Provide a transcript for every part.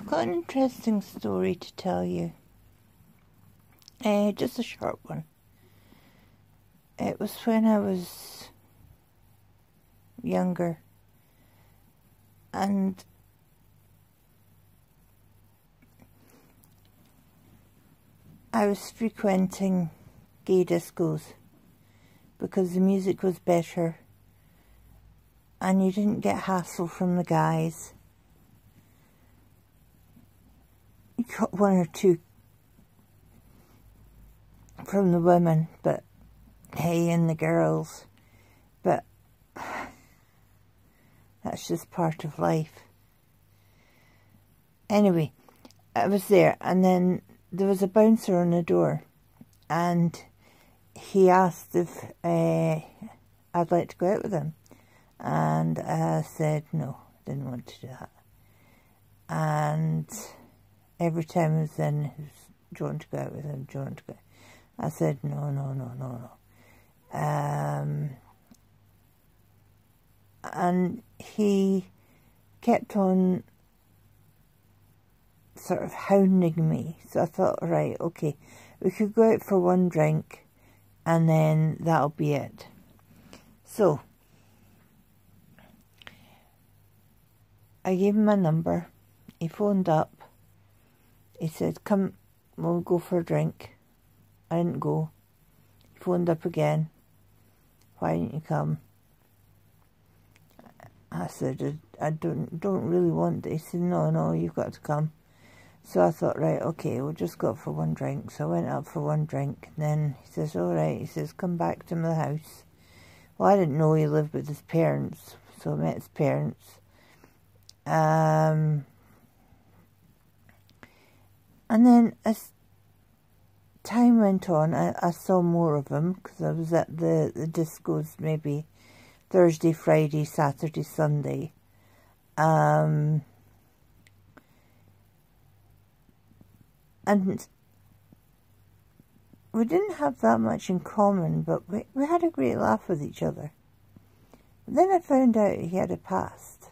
got an interesting story to tell you. Just a short one. It was when I was younger, and I was frequenting gay discos because the music was better and you didn't get hassle from the guys. You got one or two from the women, but hey, and the girls, but that's just part of life. Anyway, I was there, and then there was a bouncer on the door, and he asked if I'd like to go out with him, and I said no, didn't want to do that. And every time he was in, he was, do you want to go out with him, do you want to go? I said no. And he kept on sort of hounding me, so I thought, right, okay, we could go out for one drink and then that'll be it. So I gave him my number. He phoned up. He said, come, we'll go for a drink. I didn't go. He phoned up again. Why didn't you come? I said, I don't really want to. He said, no, you've got to come. So I thought, right, okay, we'll just go up for one drink. So I went up for one drink. And then he says, all right. He says, come back to my house. Well, I didn't know he lived with his parents. So I met his parents. And then as time went on, I saw more of him because I was at the discos maybe Thursday, Friday, Saturday, Sunday. And we didn't have that much in common, but we had a great laugh with each other. But then I found out he had a past.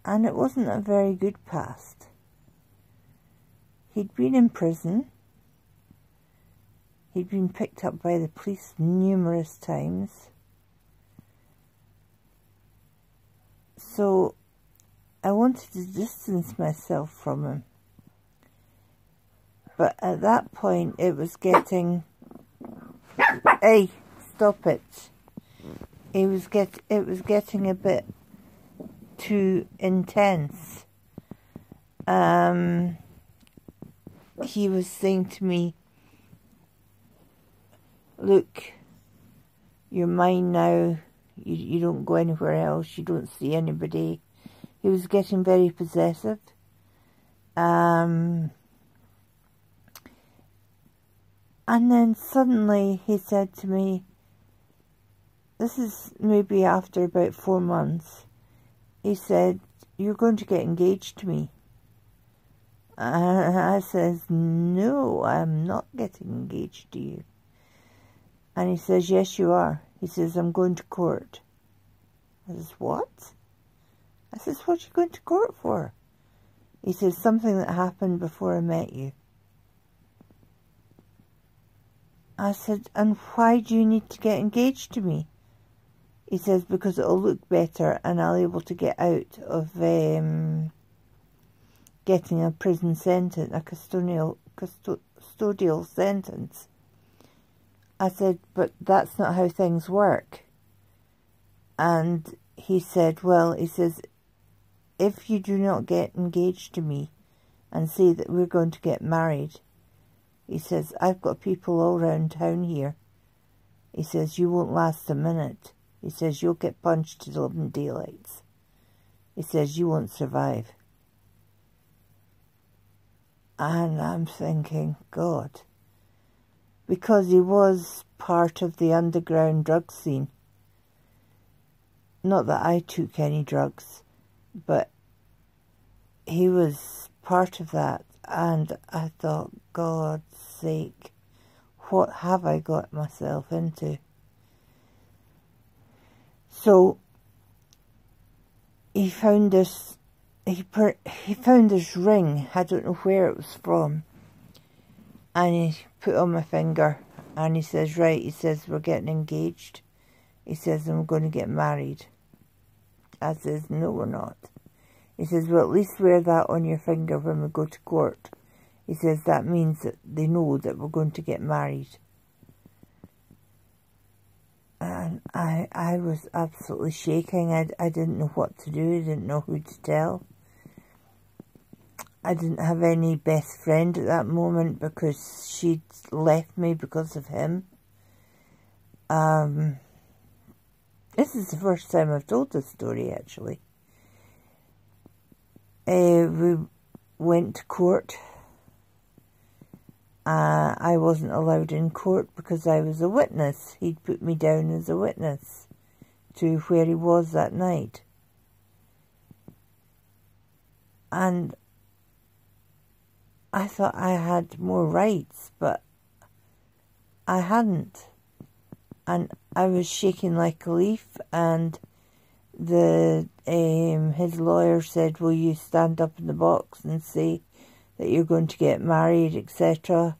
And it wasn't a very good past. He'd been in prison. He'd been picked up by the police numerous times. So I wanted to distance myself from him. But at that point it was getting... Hey, stop it. It was getting a bit too intense. He was saying to me, look, you're mine now, you don't go anywhere else, you don't see anybody. He was getting very possessive. And then suddenly he said to me, this is maybe after about 4 months, he said, you're going to get engaged to me. And I says, no, I'm not getting engaged to you. And he says, yes, you are. He says, I'm going to court. I says, what? I says, what are you going to court for? He says, something that happened before I met you. I said, and why do you need to get engaged to me? He says, because it'll look better and I'll be able to get out of getting a prison sentence, a custodial sentence. I said, but that's not how things work. And he said, well, he says, if you do not get engaged to me and say that we're going to get married, he says, I've got people all around town here. He says, you won't last a minute. He says, you'll get punched to the daylights. He says, you won't survive. And I'm thinking, God, because he was part of the underground drug scene. Not that I took any drugs, but he was part of that. And I thought, God's sake, what have I got myself into? So he found this he found this ring. I don't know where it was from. And he put it on my finger. And he says, right, he says, we're getting engaged. He says, I'm going to get married. I says, no, we're not. He says, well, at least wear that on your finger when we go to court. He says, that means that they know that we're going to get married. And I was absolutely shaking. I didn't know what to do. I didn't know who to tell. I didn't have any best friend at that moment because she'd left me because of him. This is the first time I've told this story, actually. We went to court. I wasn't allowed in court because I was a witness. He'd put me down as a witness to where he was that night. And I thought I had more rights, but I hadn't. And I was shaking like a leaf, and his lawyer said, will you stand up in the box and say that you're going to get married, etc.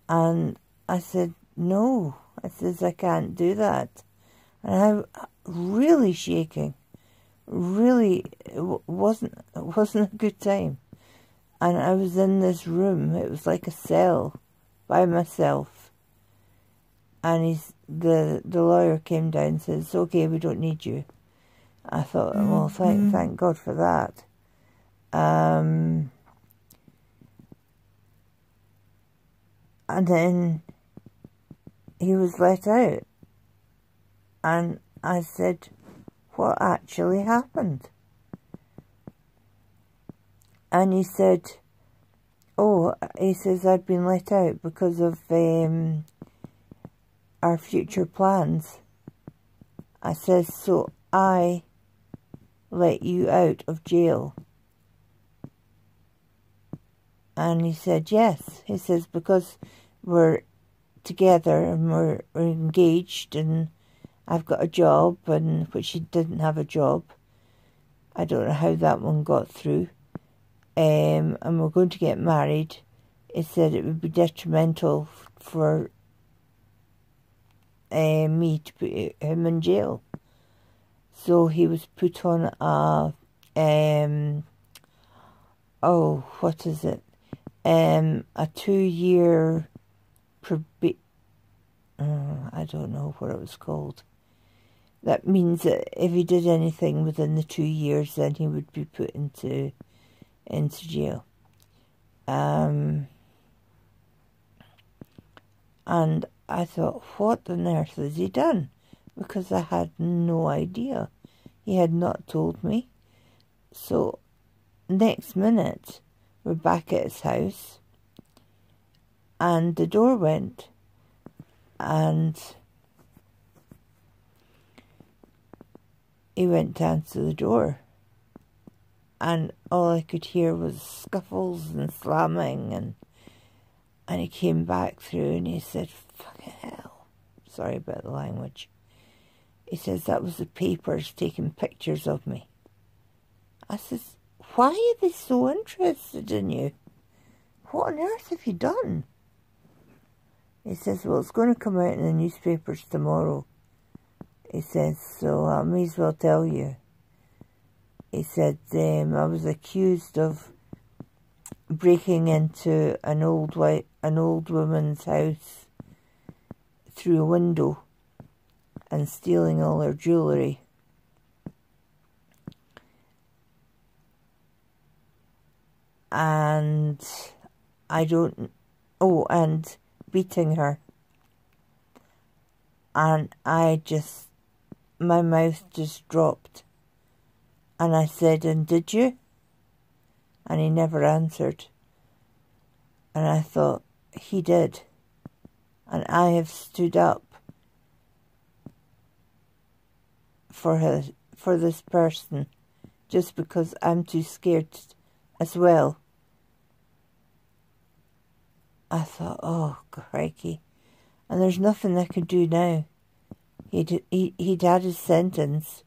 And I said, no. I says, I can't do that. And I'm really shaking. Really, it wasn't a good time. And I was in this room. It was like a cell by myself. And the lawyer came down and says, okay, we don't need you. I thought, well, thank God for that. And then he was let out. And I said, what actually happened? And he said, oh, he says, I've been let out because of our future plans. I says, so I let you out of jail? And he said, yes. He says, because we're together and we're engaged and I've got a job, and which he didn't have a job. I don't know how that one got through. And we're going to get married. He said it would be detrimental for me to put him in jail. So he was put on a, what is it? A 2-year I don't know what it was called. That means that if he did anything within the 2 years, then he would be put into jail. And I thought, what on earth has he done? Because I had no idea. He had not told me. So, next minute, we're back at his house, and the door went, and he went to answer the door, and all I could hear was scuffles and slamming, and he came back through and he said, fucking hell, sorry about the language. He says, that was the papers taking pictures of me. I says, why are they so interested in you? What on earth have you done? He says, well, it's going to come out in the newspapers tomorrow. He says, so I may as well tell you. He said, I was accused of breaking into an old woman's house through a window and stealing all her jewellery. And and beating her. And my mouth just dropped. And I said, and did you? And he never answered. And I thought, he did. And I have stood up for this person just because I'm too scared as well. I thought, oh, crikey. And there's nothing I can do now. He'd had his sentence.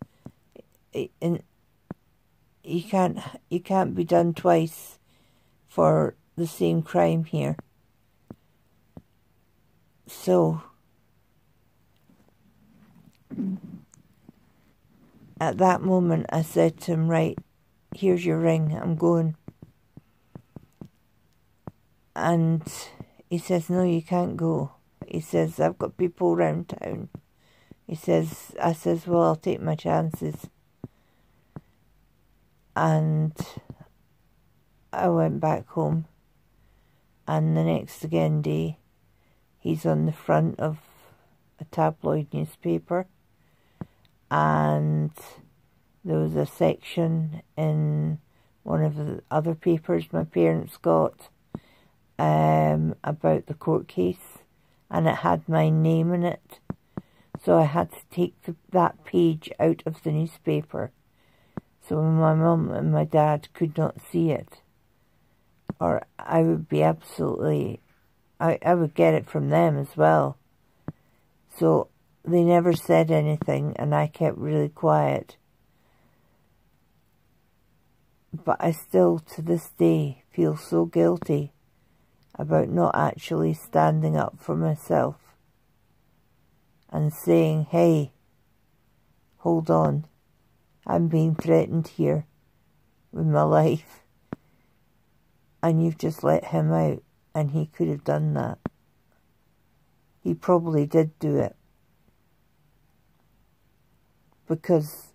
you can't be done twice for the same crime here. So at that moment I said to him, right, here's your ring, I'm going. And he says, no, you can't go. He says, I've got people around town. I says, well, I'll take my chances. And I went back home. And the next day, he's on the front of a tabloid newspaper. And there was a section in one of the other papers my parents got about the court case. And it had my name in it. So I had to take that page out of the newspaper. So my mum and my dad could not see it. Or I would be absolutely... I would get it from them as well. So they never said anything and I kept really quiet. But I still, to this day, feel so guilty about not actually standing up for myself and saying, hey, hold on, I'm being threatened here with my life, and you've just let him out, and he could have done that. He probably did do it, because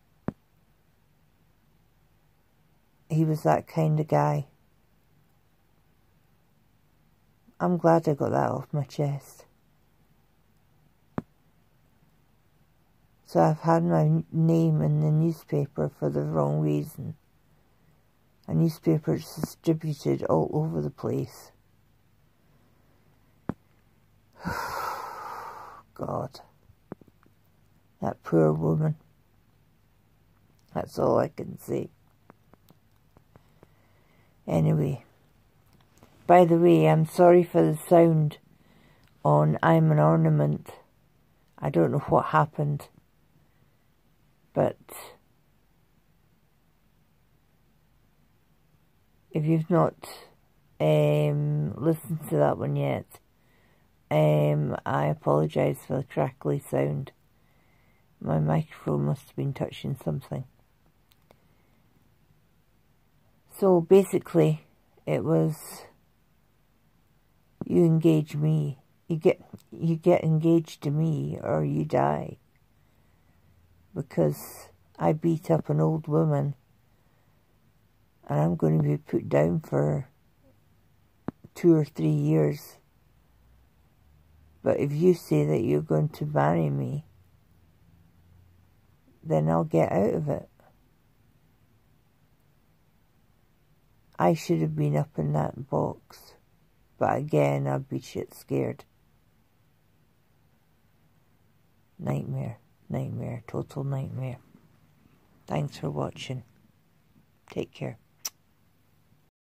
he was that kind of guy. I'm glad I got that off my chest. So I've had my name in the newspaper for the wrong reason. A newspaper is distributed all over the place. God. That poor woman. That's all I can say. Anyway. By the way, I'm sorry for the sound on I'm an Ornament. I don't know what happened. But if you've not listened to that one yet, I apologise for the crackly sound. My microphone must have been touching something. So basically, it was, you engage me, you get engaged to me, or you die. Because I beat up an old woman, and I'm going to be put down for 2 or 3 years. But if you say that you're going to marry me, then I'll get out of it. I should have been up in that box, but again, I'd be shit scared. Nightmare. Nightmare. Total nightmare. Thanks for watching. Take care.